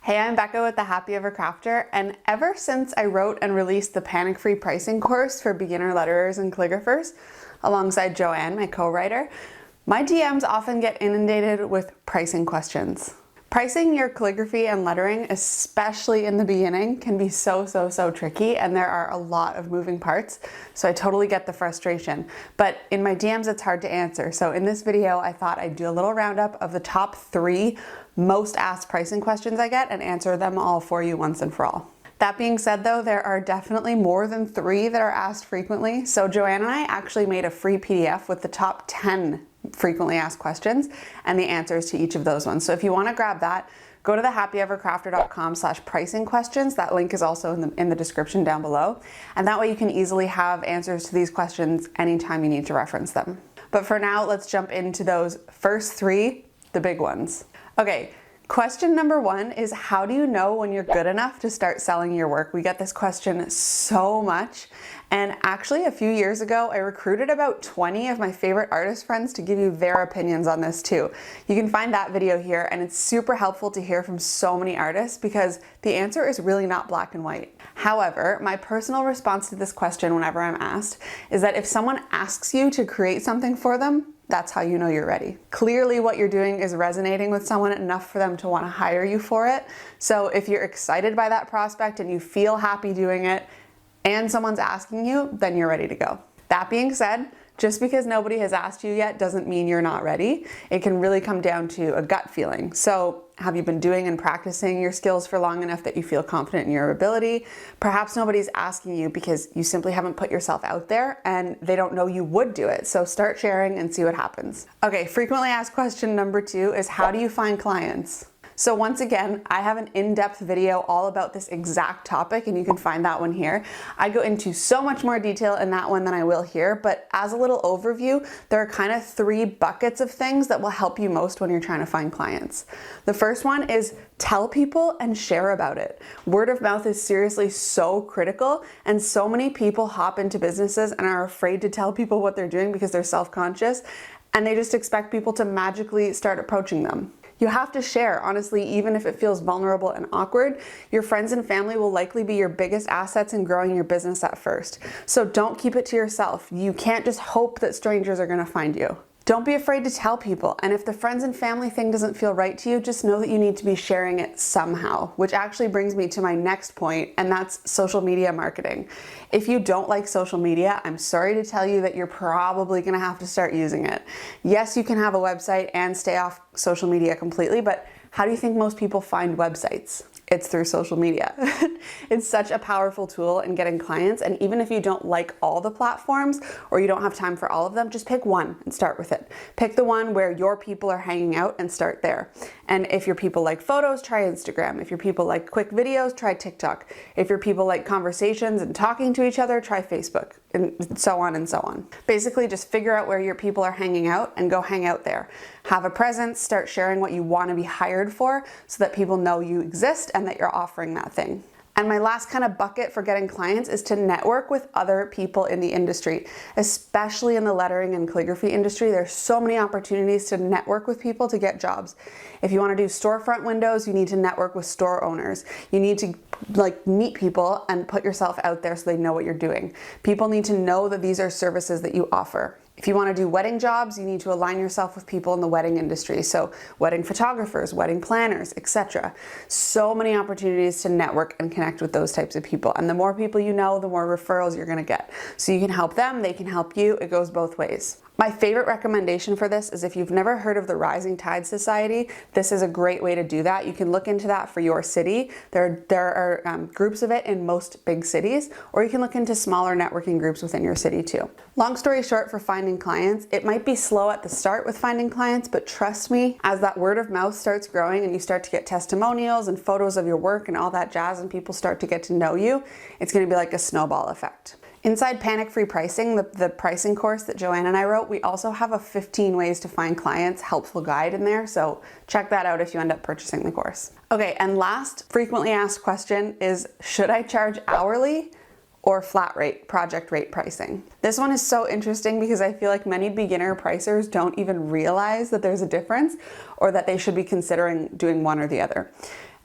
Hey, I'm Becca with the Happy Ever Crafter, and ever since I wrote and released the panic-free pricing course for beginner letterers and calligraphers, alongside Joanne, my co-writer, my DMs often get inundated with pricing questions. Pricing your calligraphy and lettering, especially in the beginning, can be so tricky, and there are a lot of moving parts, so I totally get the frustration. But in my DMs, it's hard to answer. So in this video, I thought I'd do a little roundup of the top 3 most asked pricing questions I get and answer them all for you once and for all. That being said though, there are definitely more than 3 that are asked frequently. So Joanne and I actually made a free PDF with the top 10 frequently asked questions and the answers to each of those ones. So if you want to grab that, go to thehappyevercrafter.com/pricing questions. That link is also in the description down below. And that way you can easily have answers to these questions anytime you need to reference them. But for now, let's jump into those first 3, the big ones. Okay, question number 1 is, how do you know when you're good enough to start selling your work? We get this question so much. And actually a few years ago, I recruited about 20 of my favorite artist friends to give you their opinions on this too. You can find that video here, and it's super helpful to hear from so many artists because the answer is really not black and white. However, my personal response to this question whenever I'm asked is that if someone asks you to create something for them, that's how you know you're ready. Clearly what you're doing is resonating with someone enough for them to want to hire you for it. So if you're excited by that prospect and you feel happy doing it and someone's asking you, then you're ready to go. That being said, just because nobody has asked you yet doesn't mean you're not ready. It can really come down to a gut feeling. So have you been doing and practicing your skills for long enough that you feel confident in your ability? Perhaps nobody's asking you because you simply haven't put yourself out there and they don't know you would do it. So start sharing and see what happens. Okay, frequently asked question number 2 is, how do you find clients? So once again, I have an in-depth video all about this exact topic, and you can find that one here. I go into so much more detail in that one than I will here, but as a little overview, there are kind of 3 buckets of things that will help you most when you're trying to find clients. The first one is tell people and share about it. Word of mouth is seriously so critical, and so many people hop into businesses and are afraid to tell people what they're doing because they're self-conscious, and they just expect people to magically start approaching them. You have to share, honestly, even if it feels vulnerable and awkward. Your friends and family will likely be your biggest assets in growing your business at first. So don't keep it to yourself. You can't just hope that strangers are gonna find you. Don't be afraid to tell people. And if the friends and family thing doesn't feel right to you, just know that you need to be sharing it somehow, which actually brings me to my next point, and that's social media marketing. If you don't like social media, I'm sorry to tell you that you're probably gonna have to start using it. Yes, you can have a website and stay off social media completely, but how do you think most people find websites? It's through social media. It's such a powerful tool in getting clients, and even if you don't like all the platforms or you don't have time for all of them, just pick one and start with it. Pick the one where your people are hanging out and start there. And if your people like photos, try Instagram. If your people like quick videos, try TikTok. If your people like conversations and talking to each other, try Facebook, and so on and so on. Basically, just figure out where your people are hanging out and go hang out there. Have a presence, start sharing what you want to be hired for so that people know you exist and that you're offering that thing. And my last kind of bucket for getting clients is to network with other people in the industry, especially in the lettering and calligraphy industry. There's so many opportunities to network with people to get jobs. If you want to do storefront windows, you need to network with store owners. You need to meet people and put yourself out there so they know what you're doing. People need to know that these are services that you offer. If you want to do wedding jobs, you need to align yourself with people in the wedding industry. So wedding photographers, wedding planners, etc. So many opportunities to network and connect with those types of people. And the more people you know, the more referrals you're going to get. So you can help them, they can help you. It goes both ways. My favorite recommendation for this is, if you've never heard of the Rising Tide Society, this is a great way to do that. You can look into that for your city. There are groups of it in most big cities, or you can look into smaller networking groups within your city too. Long story short, for finding clients, it might be slow at the start with finding clients, but trust me, as that word of mouth starts growing and you start to get testimonials and photos of your work and all that jazz, and people start to get to know you, it's going to be like a snowball effect. Inside Panic-Free Pricing, the pricing course that Joanne and I wrote, we also have a 15 ways to find clients helpful guide in there, so check that out if you end up purchasing the course. Okay, and last frequently asked question is, should I charge hourly or flat rate, project rate pricing? This one is so interesting because I feel like many beginner pricers don't even realize that there's a difference or that they should be considering doing one or the other.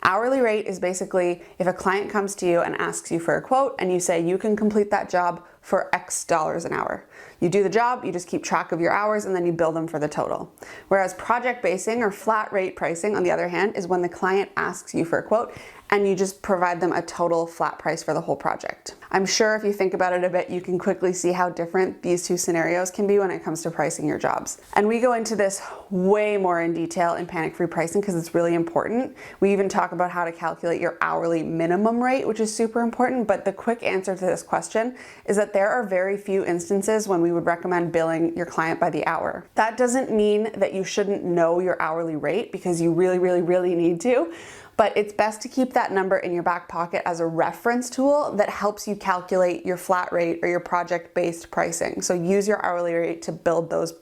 Hourly rate is basically if a client comes to you and asks you for a quote and you say you can complete that job for X dollars an hour. You do the job, you just keep track of your hours, and then you bill them for the total. Whereas project basing or flat rate pricing, on the other hand, is when the client asks you for a quote and you just provide them a total flat price for the whole project. I'm sure if you think about it a bit, you can quickly see how different these two scenarios can be when it comes to pricing your jobs. And we go into this way more in detail in panic-free pricing because it's really important. We even talk about how to calculate your hourly minimum rate, which is super important, but the quick answer to this question is that there are very few instances when we would recommend billing your client by the hour. That doesn't mean that you shouldn't know your hourly rate, because you really need to. But it's best to keep that number in your back pocket as a reference tool that helps you calculate your flat rate or your project-based pricing. So use your hourly rate to build those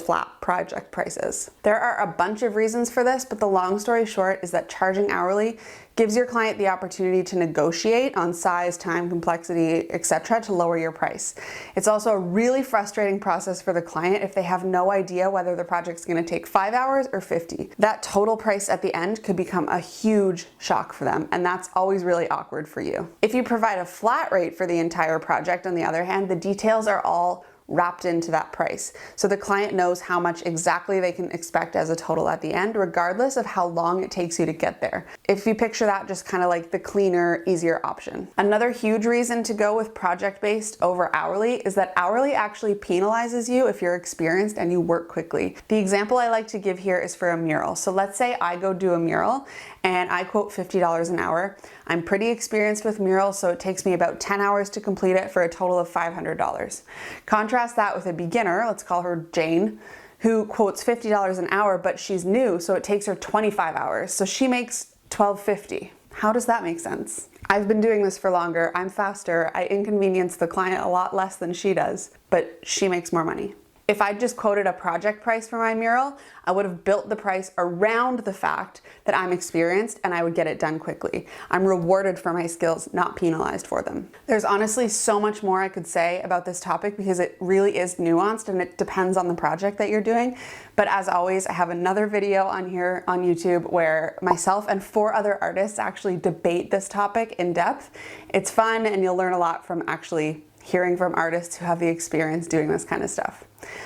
flat project prices. There are a bunch of reasons for this, but the long story short is that charging hourly gives your client the opportunity to negotiate on size, time, complexity, etc. to lower your price. It's also a really frustrating process for the client if they have no idea whether the project's going to take 5 hours or 50. That total price at the end could become a huge shock for them, and that's always really awkward for you. If you provide a flat rate for the entire project, on the other hand, the details are all wrapped into that price. So the client knows how much exactly they can expect as a total at the end, regardless of how long it takes you to get there. If you picture that just kind of like the cleaner, easier option. Another huge reason to go with project-based over hourly is that hourly actually penalizes you if you're experienced and you work quickly. The example I like to give here is for a mural. So let's say I go do a mural and I quote $50 an hour. I'm pretty experienced with murals, so it takes me about 10 hours to complete it for a total of $500. Contrast that with a beginner, let's call her Jane, who quotes $50 an hour, but she's new, so it takes her 25 hours. So she makes $12.50. How does that make sense? I've been doing this for longer, I'm faster, I inconvenience the client a lot less than she does, but she makes more money. If I just quoted a project price for my mural, I would have built the price around the fact that I'm experienced and I would get it done quickly. I'm rewarded for my skills, not penalized for them. There's honestly so much more I could say about this topic because it really is nuanced and it depends on the project that you're doing. But as always, I have another video on here on YouTube where myself and 4 other artists actually debate this topic in depth. It's fun and you'll learn a lot from actually hearing from artists who have the experience doing this kind of stuff.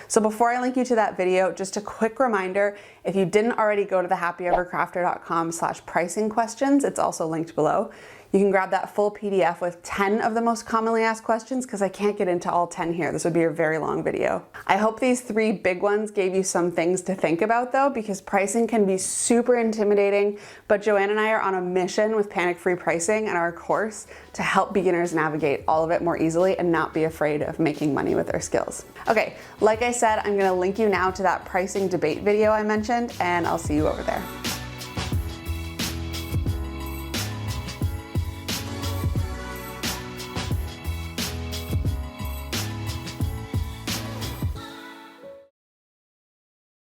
So before I link you to that video, just a quick reminder, if you didn't already go to the happyevercrafter.com/pricing questions, it's also linked below. You can grab that full PDF with 10 of the most commonly asked questions because I can't get into all 10 here. This would be a very long video. I hope these 3 big ones gave you some things to think about though, because pricing can be super intimidating, but Joanne and I are on a mission with panic-free pricing and our course to help beginners navigate all of it more easily and not be afraid of making money with their skills. Okay, like I said, I'm gonna link you now to that pricing debate video I mentioned, and I'll see you over there.